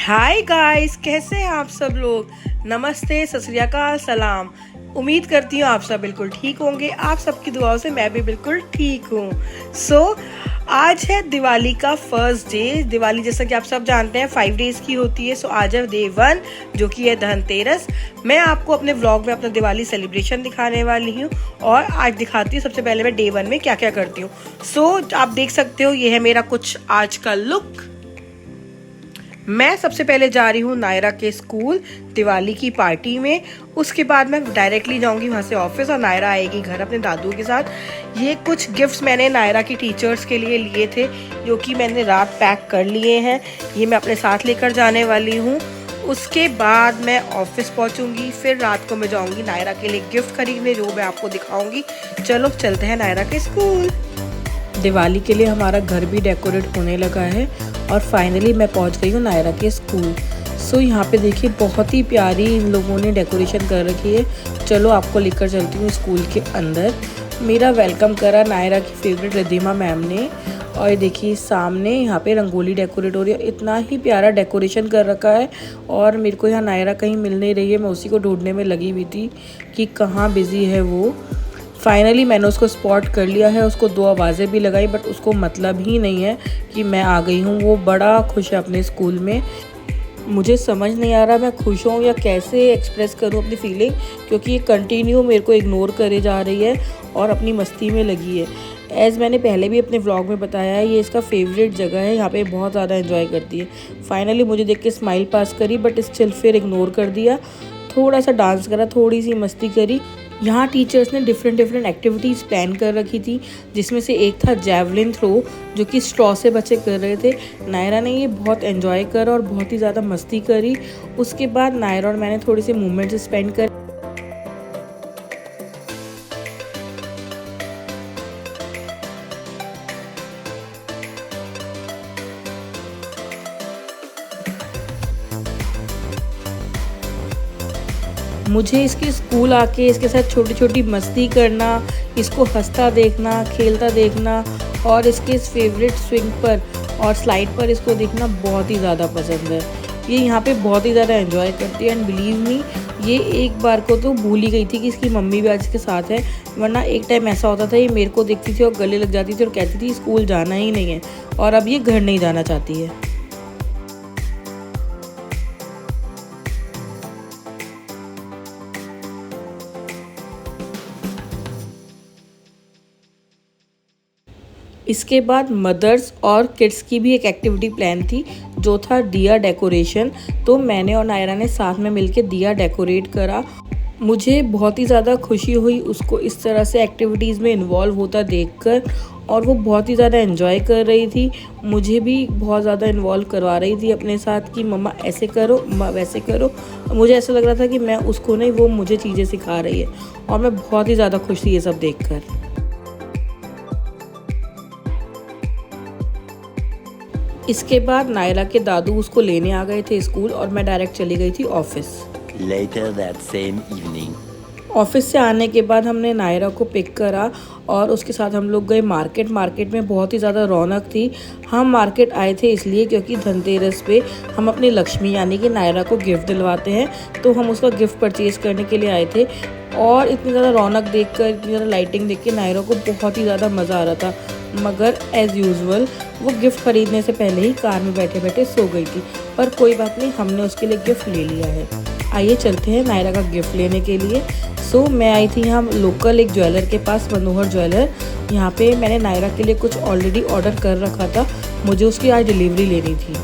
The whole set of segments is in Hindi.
हाय गाइस, कैसे हैं आप सब लोग। नमस्ते, सत श्री अकाल, सलाम। उम्मीद करती हूँ आप सब बिल्कुल ठीक होंगे। आप सबकी दुआओं से मैं भी बिल्कुल ठीक हूँ। आज है दिवाली का फर्स्ट डे। दिवाली जैसा कि आप सब जानते हैं 5 डेज की होती है। आज है डे 1 जो कि है धनतेरस। मैं आपको अपने व्लॉग में अपना दिवाली सेलिब्रेशन दिखाने वाली हूँ और आज दिखाती हूँ सबसे पहले मैं डे 1 में क्या क्या करती हूँ। आप देख सकते हो ये है मेरा कुछ आज का लुक। मैं सबसे पहले जा रही हूँ नायरा के स्कूल दिवाली की पार्टी में। उसके बाद मैं डायरेक्टली जाऊँगी वहाँ से ऑफिस और नायरा आएगी घर अपने दादू के साथ। ये कुछ गिफ्ट्स मैंने नायरा की टीचर्स के लिए लिए थे जो कि मैंने रात पैक कर लिए हैं। ये मैं अपने साथ लेकर जाने वाली हूँ। उसके बाद मैं ऑफिस पहुँचूँगी, फिर रात को मैं जाऊँगी नायरा के लिए गिफ्ट खरीदने जो मैं आपको दिखाऊँगी। चलो चलते हैं नायरा के स्कूल। दिवाली के लिए हमारा घर भी डेकोरेट होने लगा है और फाइनली मैं पहुंच गई हूँ नायरा के स्कूल। यहाँ पे देखिए बहुत ही प्यारी इन लोगों ने डेकोरेशन कर रखी है। चलो आपको लेकर चलती हूँ स्कूल के अंदर। मेरा वेलकम करा नायरा की फेवरेट रिद्धिमा मैम ने। और देखिए सामने यहाँ पे रंगोली डेकोरेट हो रही है। इतना ही प्यारा डेकोरेशन कर रखा है और मेरे को यहाँ नायरा कहीं मिल नहीं रही है। मैं उसी को ढूंढने में लगी हुई थी कि कहाँ बिजी है वो। फाइनली मैंने उसको स्पॉट कर लिया है। उसको 2 आवाज़ें भी लगाई बट उसको मतलब ही नहीं है कि मैं आ गई हूँ। वो बड़ा खुश है अपने स्कूल में। मुझे समझ नहीं आ रहा मैं खुश हूँ या कैसे एक्सप्रेस करूँ अपनी फीलिंग, क्योंकि ये कंटिन्यू मेरे को इग्नोर करे जा रही है और अपनी मस्ती में लगी है। एज़ मैंने पहले भी अपने व्लॉग में बताया है, ये इसका फेवरेट जगह है। यहाँ पे बहुत ज़्यादा एंजॉय करती है। फाइनली मुझे देख के स्माइल पास करी बट स्टिल फिर इग्नोर कर दिया। थोड़ा सा डांस करा, थोड़ी सी मस्ती करी। यहाँ टीचर्स ने डिफरेंट एक्टिविटीज़ प्लान कर रखी थी, जिसमें से एक था जैवलिन थ्रो जो कि स्ट्रॉ से बच्चे कर रहे थे। नायरा ने ये बहुत एंजॉय करा और बहुत ही ज़्यादा मस्ती करी। उसके बाद नायरा और मैंने थोड़े से मोमेंट्स स्पेंड कर। मुझे इसके स्कूल आके इसके साथ छोटी छोटी मस्ती करना, इसको हंसता देखना, खेलता देखना और इसके इस फेवरेट स्विंग पर और स्लाइड पर इसको देखना बहुत ही ज़्यादा पसंद है। ये यहाँ पे बहुत ही ज़्यादा एंजॉय करती है एंड बिलीव मी, ये एक बार को तो भूल ही गई थी कि इसकी मम्मी भी आज इसके साथ है। वरना एक टाइम ऐसा होता था ये मेरे को देखती थी और गले लग जाती थी और कहती थी स्कूल जाना ही नहीं है, और अब ये घर नहीं जाना चाहती है। इसके बाद मदर्स और किड्स की भी एक एक्टिविटी प्लान थी जो था दिया डेकोरेशन। तो मैंने और नायरा ने साथ में मिलके दिया डेकोरेट करा। मुझे बहुत ही ज़्यादा खुशी हुई उसको इस तरह से एक्टिविटीज़ में इन्वॉल्व होता देखकर, और वो बहुत ही ज़्यादा एंजॉय कर रही थी। मुझे भी बहुत ज़्यादा इन्वॉल्व करवा रही थी अपने साथ कि मम्मा ऐसे करो, मम्मा वैसे करो। मुझे ऐसा लग रहा था कि मैं उसको नहीं, वो मुझे चीज़ें सिखा रही है, और मैं बहुत ही ज़्यादा खुश थी ये सब देखकर। इसके बाद नायरा के दादू उसको लेने आ गए थे स्कूल और मैं डायरेक्ट चली गई थी office. Later that same evening. Office से आने के बाद हमने नायरा को पिक करा और उसके साथ हम लोग गए मार्केट। मार्केट में बहुत ही ज़्यादा रौनक थी। हम मार्केट आए थे इसलिए क्योंकि धनतेरस पे हम अपनी लक्ष्मी यानी कि नायरा को गिफ्ट दिलवाते हैं, तो हम उसका गिफ्ट परचेज़ करने के लिए आए थे। और इतनी ज़्यादा रौनक देखकर, इतनी ज़्यादा लाइटिंग देख के नायरा को बहुत ही ज़्यादा मज़ा आ रहा था। मगर एज़ यूजुअल वो गिफ्ट खरीदने से पहले ही कार में बैठे बैठे सो गई थी। पर कोई बात नहीं, हमने उसके लिए गिफ्ट ले लिया है। आइए चलते हैं नायरा का गिफ्ट लेने के लिए। मैं आई थी यहाँ लोकल एक ज्वेलर के पास, मनोहर ज्वेलर। यहाँ पे मैंने नायरा के लिए कुछ ऑलरेडी ऑर्डर कर रखा था, मुझे उसकी आज डिलीवरी लेनी थी।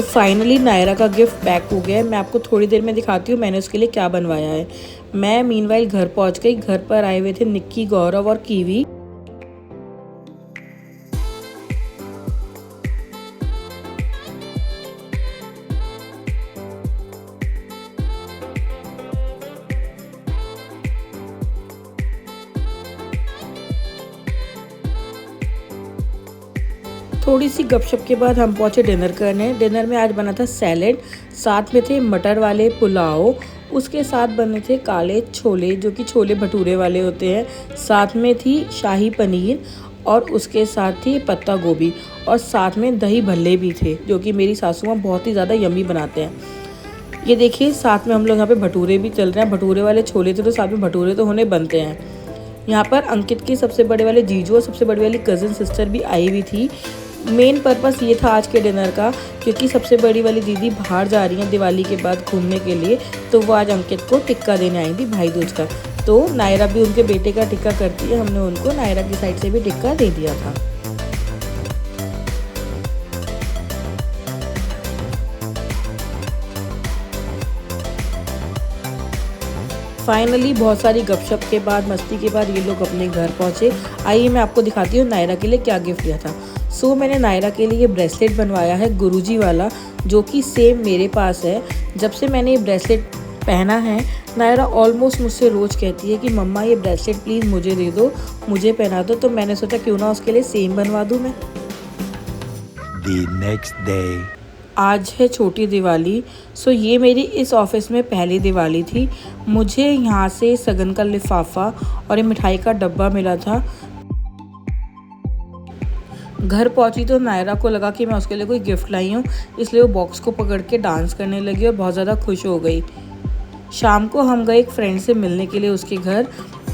फाइनली नायरा का गिफ्ट पैक हो गया है। मैं आपको थोड़ी देर में दिखाती हूँ मैंने उसके लिए क्या बनवाया है। मैं मीनवाइल घर पहुँच गई। घर पर आए हुए थे निक्की, गौरव और कीवी। थोड़ी सी गपशप के बाद हम पहुँचे डिनर करने। डिनर में आज बना था सैलेड, साथ में थे मटर वाले पुलाव, उसके साथ बने थे काले छोले जो कि छोले भटूरे वाले होते हैं, साथ में थी शाही पनीर और उसके साथ ही पत्ता गोभी और साथ में दही भल्ले भी थे, जो कि मेरी सासू माँ बहुत ही ज़्यादा यम्मी बनाते हैं। ये देखिए साथ में हम लोग यहाँ पे भटूरे भी चल रहे हैं। भटूरे वाले छोले थे तो साथ में भटूरे तो होने बनते हैं। यहाँ पर अंकित के सबसे बड़े वाले जीजू और सबसे बड़ी वाली कज़न सिस्टर भी आई हुई थी। मेन पर्पस ये था आज के डिनर का, क्योंकि सबसे बड़ी वाली दीदी बाहर जा रही हैं दिवाली के बाद घूमने के लिए, तो वो आज अंकित को टिक्का देने आई थी, भाई दूज का। तो नायरा भी उनके बेटे का टिक्का करती है, हमने उनको नायरा की साइड से भी टिक्का दे दिया था। फाइनली बहुत सारी गपशप के बाद, मस्ती के बाद ये लोग अपने घर पहुँचे। आइए मैं आपको दिखाती हूँ नायरा के लिए क्या गिफ्ट लिया था। सो मैंने नायरा के लिए ये ब्रेसलेट बनवाया है गुरुजी वाला, जो कि सेम मेरे पास है। जब से मैंने ये ब्रेसलेट पहना है, नायरा ऑलमोस्ट मुझसे रोज़ कहती है कि मम्मा ये ब्रेसलेट प्लीज़ मुझे दे दो, मुझे पहना दो। तो मैंने सोचा क्यों ना उसके लिए सेम बनवा दूँ मैं। The next day. आज है छोटी दिवाली। सो ये मेरी इस ऑफिस में पहली दिवाली थी। मुझे यहाँ से सगन का लिफाफा और ये मिठाई का डब्बा मिला था। घर पहुँची तो नायरा को लगा कि मैं उसके लिए कोई गिफ्ट लाई हूँ, इसलिए वो बॉक्स को पकड़ के डांस करने लगी और बहुत ज़्यादा खुश हो गई। शाम को हम गए एक फ्रेंड से मिलने के लिए उसके घर,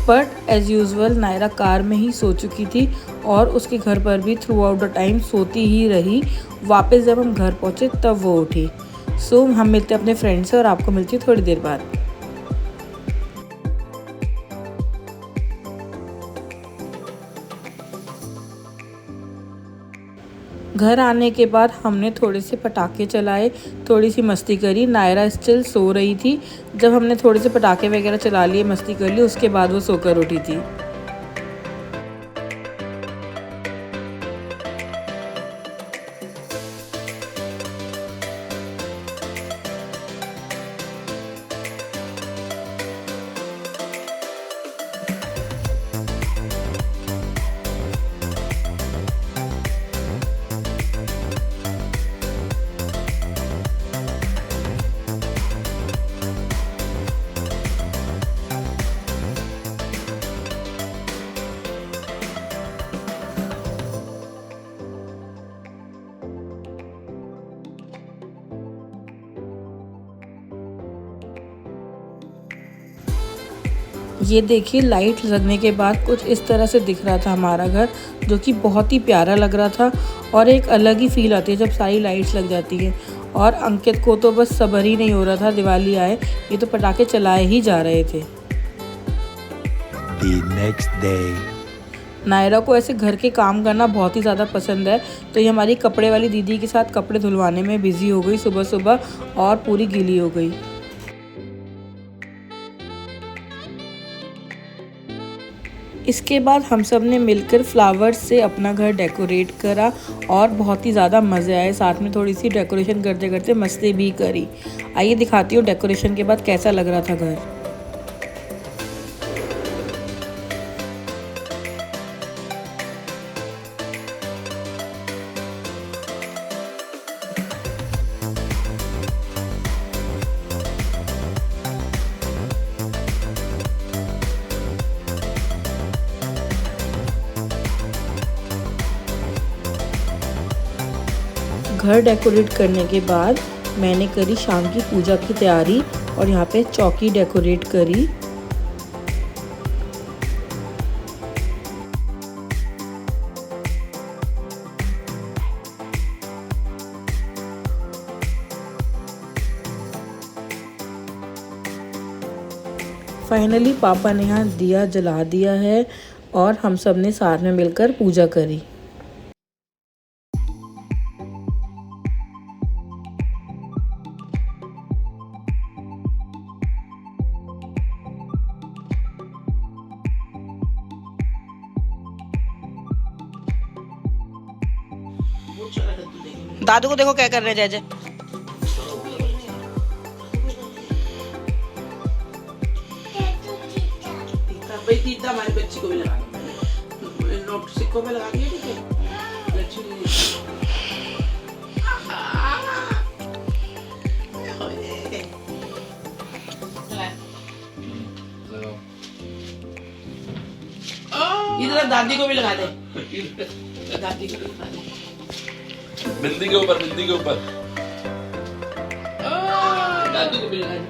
but as usual Naira car में ही सो चुकी थी और उसके घर पर भी थ्रू आउट द टाइम सोती ही रही। वापस जब हम घर पहुँचे तब वो उठी। सो हम मिलते अपने फ्रेंड से और आपको मिलती हूँ थोड़ी देर बाद। घर आने के बाद हमने थोड़े से पटाखे चलाए, थोड़ी सी मस्ती करी। नायरा स्टिल सो रही थी। जब हमने थोड़े से पटाखे वगैरह चला लिए, मस्ती कर ली, उसके बाद वो सोकर उठी थी। ये देखिए लाइट लगने के बाद कुछ इस तरह से दिख रहा था हमारा घर, जो कि बहुत ही प्यारा लग रहा था और एक अलग ही फील आती है जब सारी लाइट्स लग जाती है। और अंकित को तो बस सब्र ही नहीं हो रहा था दिवाली आए, ये तो पटाखे चलाए ही जा रहे थे। The next day. नायरा को ऐसे घर के काम करना बहुत ही ज़्यादा पसंद है, तो ये हमारी कपड़े वाली दीदी के साथ कपड़े धुलवाने में बिज़ी हो गई सुबह सुबह और पूरी गीली हो गई। इसके बाद हम सब ने मिलकर फ्लावर्स से अपना घर डेकोरेट करा और बहुत ही ज़्यादा मज़े आए। साथ में थोड़ी सी डेकोरेशन करते करते मस्ती भी करी। आइए दिखाती हूँ डेकोरेशन के बाद कैसा लग रहा था घर। घर डेकोरेट करने के बाद मैंने करी शाम की पूजा की तैयारी और यहाँ पे चौकी डेकोरेट करी। फाइनली पापा ने यहाँ दिया जला दिया है और हम सब ने साथ में मिलकर पूजा करी। दादू को देखो क्या कर रहे हैं जय। हमारी बच्ची को भी लगा नोट सिक्कों में लगा दिया, ठीक है। इधर दादी को भी लगा दे। दादी को भी खाना। बिंदी के ऊपर, बिंदी के ऊपर। दादी को भी खाना।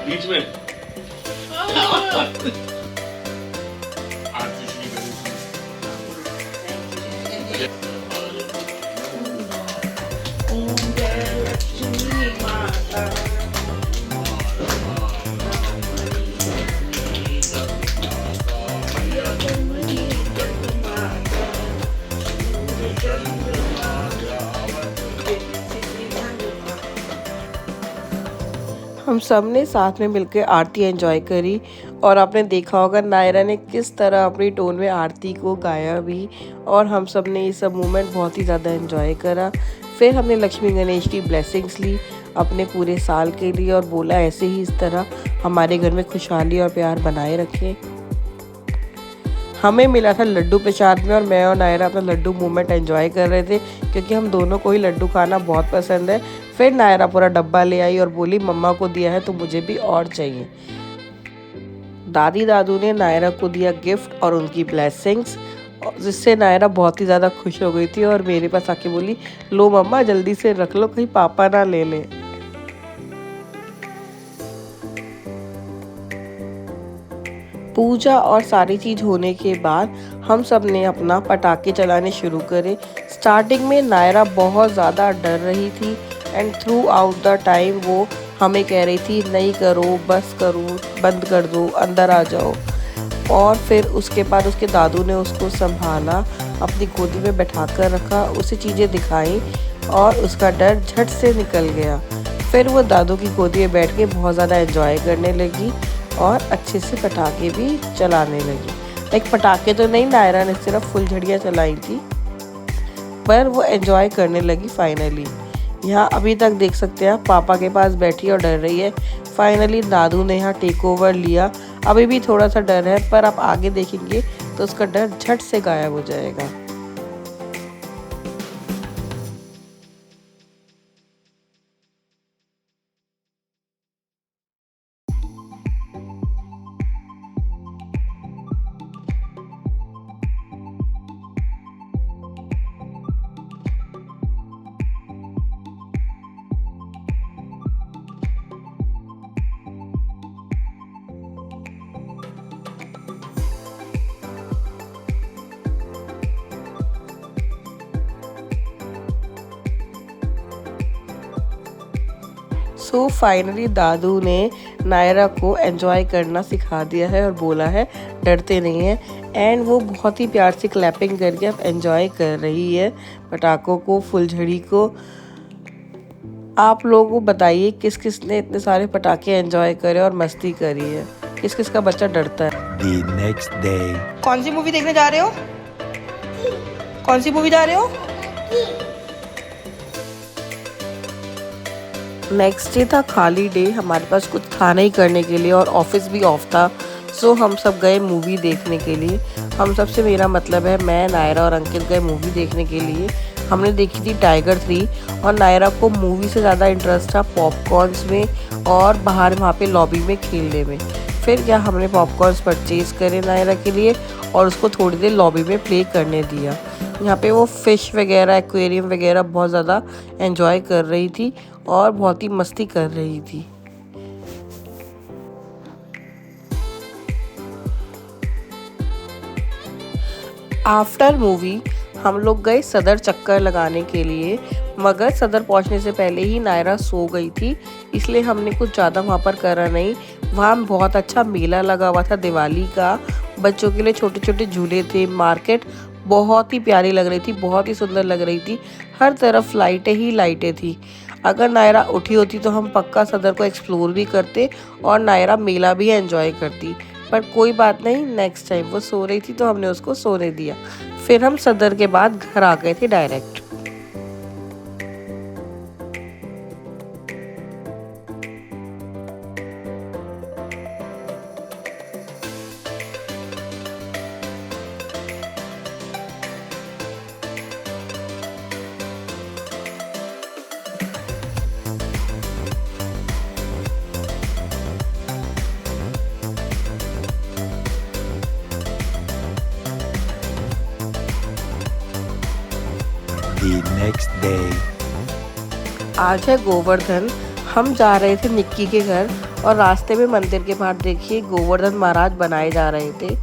बीच में। हम सब ने साथ में मिलकर आरती एंजॉय करी और आपने देखा होगा नायरा ने किस तरह अपनी टोन में आरती को गाया भी और हम सब ने ये सब मोमेंट बहुत ही ज़्यादा एंजॉय करा। फिर हमने लक्ष्मी गणेश की ब्लेसिंग्स ली अपने पूरे साल के लिए और बोला ऐसे ही इस तरह हमारे घर में खुशहाली और प्यार बनाए रखें। हमें मिला था लड्डू प्रसाद में और मैं और नायरा अपना लड्डू मोमेंट एंजॉय कर रहे थे क्योंकि हम दोनों को ही लड्डू खाना बहुत पसंद है। फिर नायरा पूरा डब्बा ले आई और बोली मम्मा को दिया है तो मुझे भी और चाहिए। दादी दादू ने नायरा को दिया गिफ्ट और उनकी ब्लेसिंग्स जिससे नायरा बहुत ही ज़्यादा खुश हो गई थी और मेरे पास आके बोली लो मम्मा जल्दी से रख लो कहीं पापा ना ले ले। पूजा और सारी चीज़ होने के बाद हम सब ने अपना पटाखे चलाने शुरू करे। स्टार्टिंग में नायरा बहुत ज़्यादा डर रही थी and through out the time वो हमें कह रही थी नहीं करो, बस करो, बंद कर दो, अंदर आ जाओ। और फिर उसके बाद उसके दादू ने उसको संभाला, अपनी गोदी में बैठा कर रखा, उसे चीज़ें दिखाई और उसका डर झट से निकल गया। फिर वो दादू की गोदी में बैठ के बहुत ज़्यादा एंजॉय करने लगी और अच्छे से पटाखे भी चलाने लगी। एक पटाखे तो नहीं, नायरा ने सिर्फ फुलझड़ियाँ चलाई थी पर वो एंजॉय करने लगी फाइनली। यहाँ अभी तक देख सकते हैं पापा के पास बैठी और डर रही है। फाइनली दादू ने यहाँ टेक ओवर लिया। अभी भी थोड़ा सा डर है पर आप आगे देखेंगे तो उसका डर झट से गायब हो जाएगा। सो फाइनली दादू ने नायरा को एंजॉय करना सिखा दिया है और बोला है डरते नहीं हैं एंड वो बहुत ही प्यार से क्लैपिंग करके अब एंजॉय कर रही है पटाखों को, फुलझड़ी को। आप लोगों को बताइए किस किस ने इतने सारे पटाखे एंजॉय करे और मस्ती करी है, किस किस का बच्चा डरता है। The next day. कौन सी मूवी देखने जा रहे हो? कौन सी मूवी जा रहे हो? नेक्स्ट डे था खाली डे, हमारे पास कुछ था नहीं करने के लिए और ऑफिस भी ऑफ था। सो हम सब गए मूवी देखने के लिए। हम सब से मेरा मतलब है मैं, नायरा और अंकित गए मूवी देखने के लिए। हमने देखी थी टाइगर 3 और नायरा को मूवी से ज़्यादा इंटरेस्ट था पॉपकॉर्न्स में और बाहर वहाँ पे लॉबी में खेलने में। फिर क्या हमने पॉपकॉर्न्स परचेज़ करे नायरा के लिए और उसको थोड़ी देर लॉबी में प्ले करने दिया। यहाँ पे वो फिश वगैरह, एक्वेरियम वगैरह बहुत ज़्यादा एंजॉय कर रही थी और बहुत ही मस्ती कर रही थी। आफ्टर मूवी हम लोग गए सदर चक्कर लगाने के लिए, मगर सदर पहुंचने से पहले ही नायरा सो गई थी, इसलिए हमने कुछ ज़्यादा वहाँ पर करा नहीं। वहाँ बहुत अच्छा मेला लगा हुआ था दिवाली का, बच्चों के लिए छोटे छोटे झूले थे, मार्केट बहुत ही प्यारी लग रही थी, बहुत ही सुंदर लग रही थी, हर तरफ लाइटें ही लाइटें थी। अगर नायरा उठी होती तो हम पक्का सदर को एक्सप्लोर भी करते और नायरा मेला भी एंजॉय करती, पर कोई बात नहीं, नेक्स्ट टाइम। वो सो रही थी तो हमने उसको सोने दिया। फिर हम सदर के बाद घर आ गए थे डायरेक्ट। आज है गोवर्धन। हम जा रहे थे निक्की के घर और रास्ते में मंदिर के बाहर देखिए गोवर्धन महाराज बनाए जा रहे थे।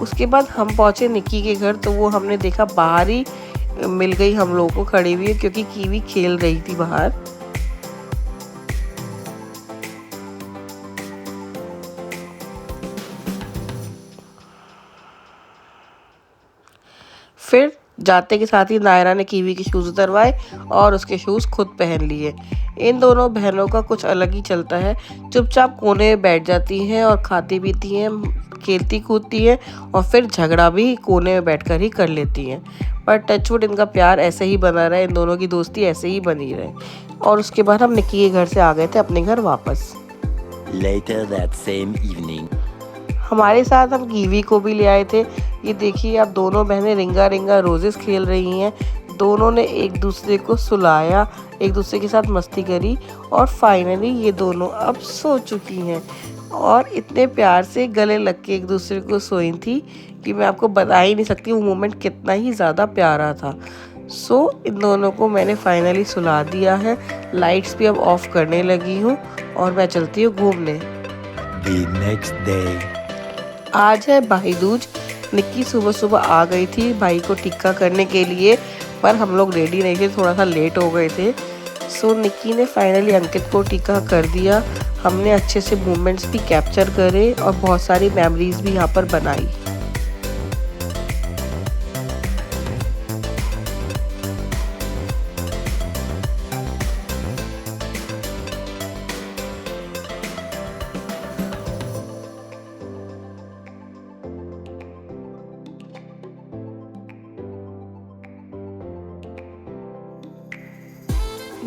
उसके बाद हम पहुंचे निक्की के घर तो वो हमने देखा बाहर ही मिल गई हम लोगों को खड़ी हुई, क्योंकि कीवी खेल रही थी बाहर। फिर जाते के साथ ही नायरा ने कीवी के शूज़ उतरवाए और उसके शूज़ खुद पहन लिए। इन दोनों बहनों का कुछ अलग ही चलता है, चुपचाप कोने में बैठ जाती हैं और खाती पीती हैं, खेलती कूदती हैं और फिर झगड़ा भी कोने में बैठकर ही कर लेती हैं। पर टचवुड इनका प्यार ऐसे ही बना रहे, इन दोनों की दोस्ती ऐसे ही बनी रहे। और उसके बाद हम निक्की के घर से आ गए थे अपने घर वापस। Later that same evening. हमारे साथ हम कीवी को भी ले आए थे। ये देखिए अब दोनों बहनें रिंगा रिंगा रोजेस खेल रही हैं। दोनों ने एक दूसरे को सुलाया, एक दूसरे के साथ मस्ती करी और फाइनली ये दोनों अब सो चुकी हैं और इतने प्यार से गले लग के एक दूसरे को सोई थी कि मैं आपको बता ही नहीं सकती वो मोमेंट कितना ही ज़्यादा प्यारा था। इन दोनों को मैंने फाइनली सुला दिया है। लाइट्स भी अब ऑफ करने लगी हूँ और मैं चलती हूँ घूमने। The next day. आज है भाई दूज। निक्की सुबह सुबह आ गई थी भाई को टिक्का करने के लिए, पर हम लोग रेडी नहीं थे, थोड़ा सा लेट हो गए थे। निक्की ने फाइनली अंकित को टिक्का कर दिया। हमने अच्छे से मोमेंट्स भी कैप्चर करे और बहुत सारी मेमोरीज भी यहाँ पर बनाई।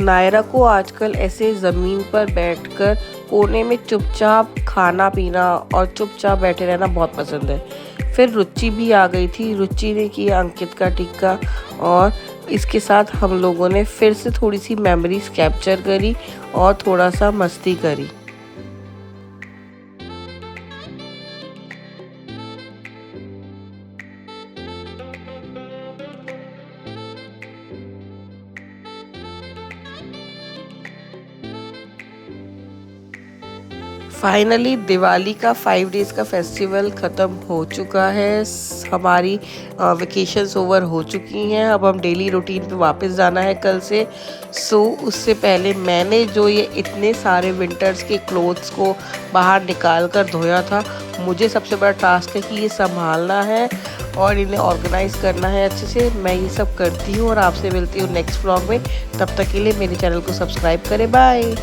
नायरा को आजकल ऐसे ज़मीन पर बैठकर कोने में चुपचाप खाना पीना और चुपचाप बैठे रहना बहुत पसंद है। फिर रुचि भी आ गई थी। रुचि ने किया अंकित का टिक्का और इसके साथ हम लोगों ने फिर से थोड़ी सी मेमोरीज कैप्चर करी और थोड़ा सा मस्ती करी। फाइनली दिवाली का 5 डेज़ का फेस्टिवल ख़त्म हो चुका है। हमारी वेकेशंस ओवर हो चुकी हैं। अब हम डेली रूटीन पे वापस जाना है कल से। उससे पहले मैंने जो ये इतने सारे विंटर्स के क्लोथ्स को बाहर निकाल कर धोया था, मुझे सबसे बड़ा टास्क है कि ये संभालना है और इन्हें ऑर्गेनाइज़ करना है अच्छे से। मैं ये सब करती हूँ और आपसे मिलती हूँ नेक्स्ट व्लॉग में। तब तक के लिए मेरे चैनल को सब्सक्राइब करें। बाय।